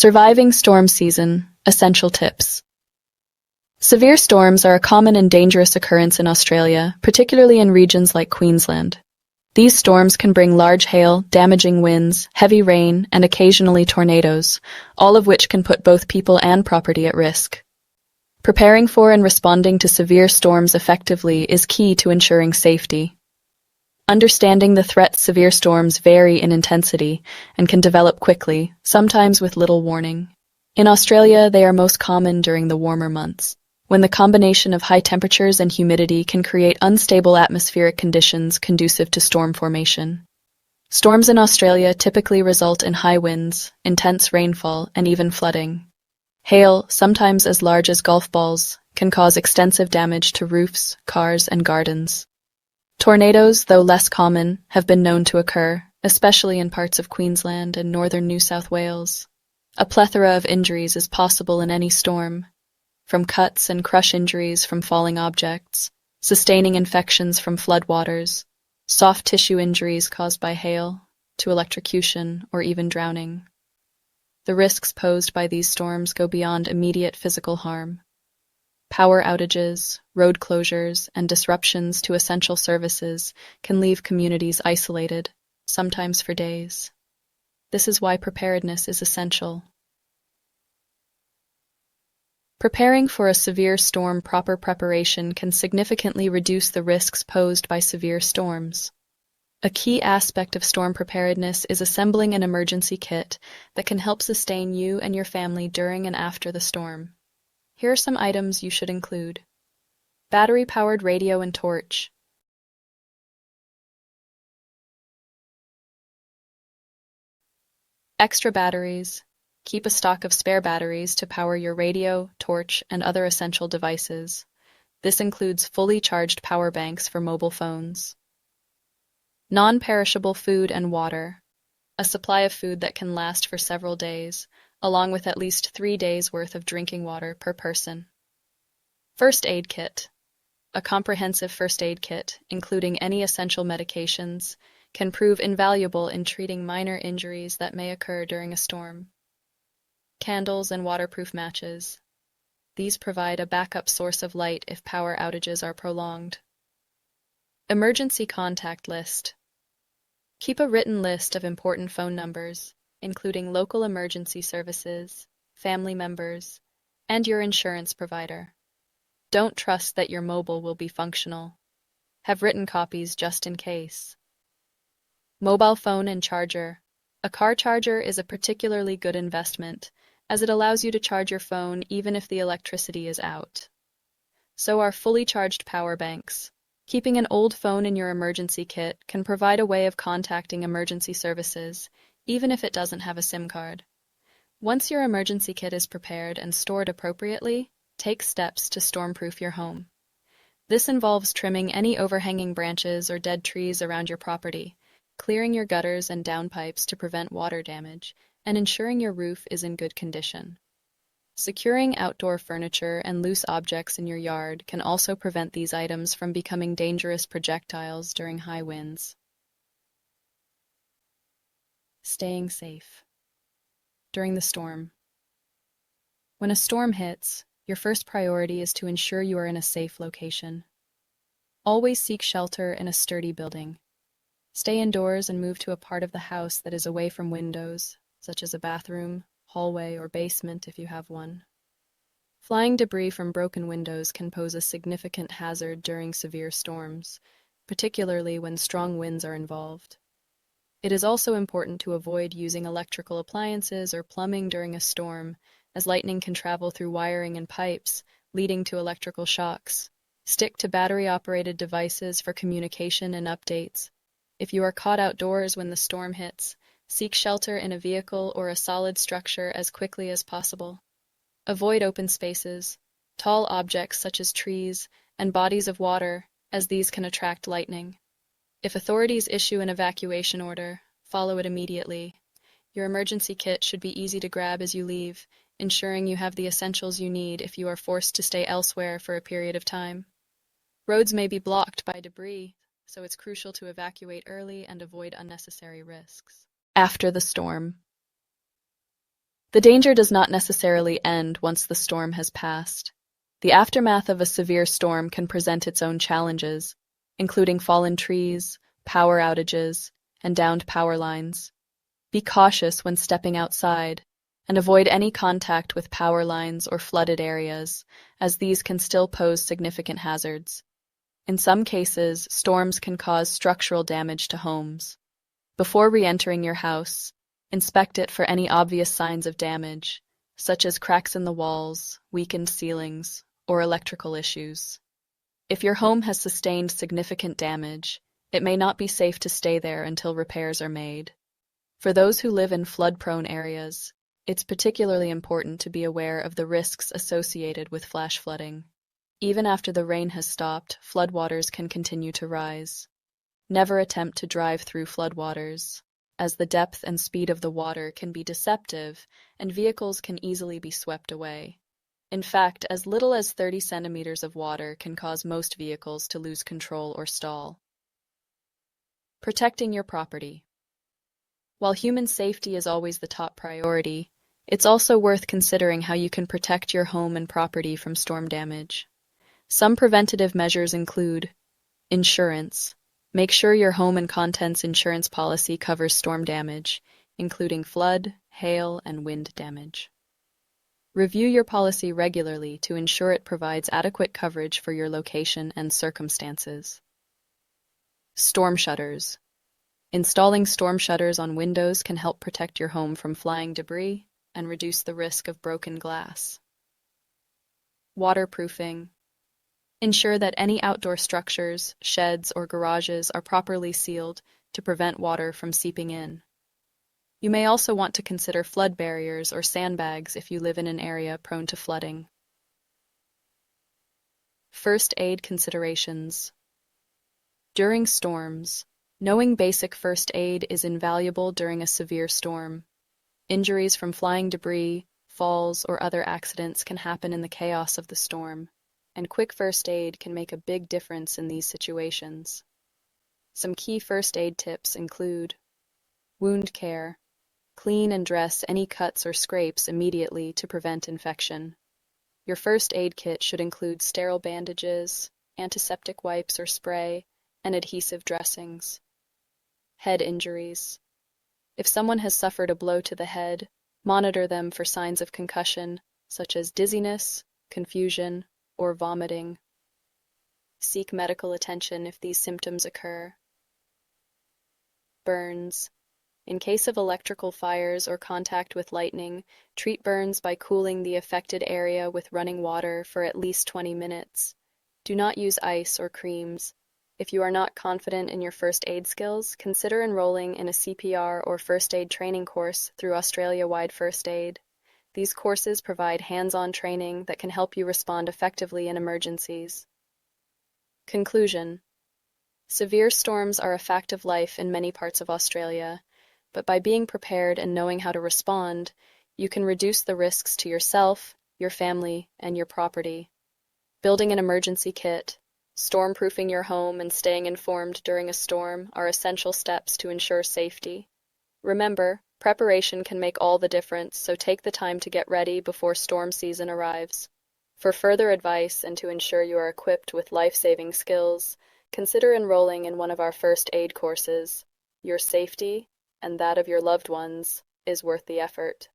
Surviving storm season, essential tips. Severe storms are a common and dangerous occurrence in Australia, particularly in regions like Queensland. These storms can bring large hail, damaging winds, heavy rain, and occasionally tornadoes, all of which can put both people and property at risk. Preparing for and responding to severe storms effectively is key to ensuring safety. Understanding the threats severe storms vary in intensity and can develop quickly, sometimes with little warning. In Australia, they are most common during the warmer months, when the combination of high temperatures and humidity can create unstable atmospheric conditions conducive to storm formation. Storms in Australia typically result in high winds, intense rainfall, and even flooding. Hail, sometimes as large as golf balls, can cause extensive damage to roofs, cars, and gardens. Tornadoes, though less common, have been known to occur, especially in parts of Queensland and northern New South Wales. A plethora of injuries is possible in any storm, from cuts and crush injuries from falling objects, sustaining infections from floodwaters, soft tissue injuries caused by hail, to electrocution or even drowning. The risks posed by these storms go beyond immediate physical harm. Power outages, road closures, and disruptions to essential services can leave communities isolated, sometimes for days. This is why preparedness is essential. Preparing for a severe storm. Proper preparation can significantly reduce the risks posed by severe storms. A key aspect of storm preparedness is assembling an emergency kit that can help sustain you and your family during and after the storm. Here are some items you should include. Battery-powered radio and torch. Extra batteries. Keep a stock of spare batteries to power your radio, torch, and other essential devices. This includes fully charged power banks for mobile phones. Non-perishable food and water. A supply of food that can last for several days, along with at least 3 days' worth of drinking water per person. First aid kit. A comprehensive first aid kit, including any essential medications, can prove invaluable in treating minor injuries that may occur during a storm. Candles and waterproof matches. These provide a backup source of light if power outages are prolonged. Emergency contact list. Keep a written list of important phone numbers, including local emergency services, family members, and your insurance provider. Don't trust that your mobile will be functional. Have written copies just in case. Mobile phone and charger. A car charger is a particularly good investment, as it allows you to charge your phone even if the electricity is out. So are fully charged power banks. Keeping an old phone in your emergency kit can provide a way of contacting emergency services, even if it doesn't have a SIM card. Once your emergency kit is prepared and stored appropriately, take steps to stormproof your home. This involves trimming any overhanging branches or dead trees around your property, clearing your gutters and downpipes to prevent water damage, and ensuring your roof is in good condition. Securing outdoor furniture and loose objects in your yard can also prevent these items from becoming dangerous projectiles during high winds. Staying safe. During the storm. When a storm hits, your first priority is to ensure you are in a safe location. Always seek shelter in a sturdy building. Stay indoors and move to a part of the house that is away from windows, such as a bathroom, hallway, or basement if you have one. Flying debris from broken windows can pose a significant hazard during severe storms, particularly when strong winds are involved. It is also important to avoid using electrical appliances or plumbing during a storm, as lightning can travel through wiring and pipes, leading to electrical shocks. Stick to battery-operated devices for communication and updates. If you are caught outdoors when the storm hits, seek shelter in a vehicle or a solid structure as quickly as possible. Avoid open spaces, tall objects such as trees, and bodies of water, as these can attract lightning. If authorities issue an evacuation order, follow it immediately. Your emergency kit should be easy to grab as you leave, ensuring you have the essentials you need if you are forced to stay elsewhere for a period of time. Roads may be blocked by debris, so it's crucial to evacuate early and avoid unnecessary risks. After the storm. The danger does not necessarily end once the storm has passed. The aftermath of a severe storm can present its own challenges, including fallen trees, power outages, and downed power lines. Be cautious when stepping outside, and avoid any contact with power lines or flooded areas, as these can still pose significant hazards. In some cases, storms can cause structural damage to homes. Before re-entering your house, inspect it for any obvious signs of damage, such as cracks in the walls, weakened ceilings, or electrical issues. If your home has sustained significant damage, it may not be safe to stay there until repairs are made. For those who live in flood-prone areas, it's particularly important to be aware of the risks associated with flash flooding. Even after the rain has stopped, floodwaters can continue to rise. Never attempt to drive through floodwaters, as the depth and speed of the water can be deceptive and vehicles can easily be swept away. In fact, as little as 30 centimeters of water can cause most vehicles to lose control or stall. Protecting your property. While human safety is always the top priority, it's also worth considering how you can protect your home and property from storm damage. Some preventative measures include insurance. Make sure your home and contents insurance policy covers storm damage, including flood, hail, and wind damage. Review your policy regularly to ensure it provides adequate coverage for your location and circumstances. Storm shutters. Installing storm shutters on windows can help protect your home from flying debris and reduce the risk of broken glass. Waterproofing. Ensure that any outdoor structures, sheds, or garages are properly sealed to prevent water from seeping in. You may also want to consider flood barriers or sandbags if you live in an area prone to flooding. First aid considerations. During storms, knowing basic first aid is invaluable during a severe storm. Injuries from flying debris, falls, or other accidents can happen in the chaos of the storm, and quick first aid can make a big difference in these situations. Some key first aid tips include wound care. Clean and dress any cuts or scrapes immediately to prevent infection. Your first aid kit should include sterile bandages, antiseptic wipes or spray, and adhesive dressings. Head injuries. If someone has suffered a blow to the head, monitor them for signs of concussion, such as dizziness, confusion, or vomiting. Seek medical attention if these symptoms occur. Burns. In case of electrical fires or contact with lightning, treat burns by cooling the affected area with running water for at least 20 minutes. Do not use ice or creams. If you are not confident in your first aid skills, consider enrolling in a CPR or first aid training course through Australia-wide First Aid. These courses provide hands-on training that can help you respond effectively in emergencies. Conclusion. Severe storms are a fact of life in many parts of Australia, but by being prepared and knowing how to respond, you can reduce the risks to yourself, your family, and your property. Building an emergency kit, storm-proofing your home, and staying informed during a storm are essential steps to ensure safety. Remember, preparation can make all the difference, so take the time to get ready before storm season arrives. For further advice and to ensure you are equipped with life-saving skills, consider enrolling in one of our first aid courses. Your safety, and that of your loved ones, is worth the effort.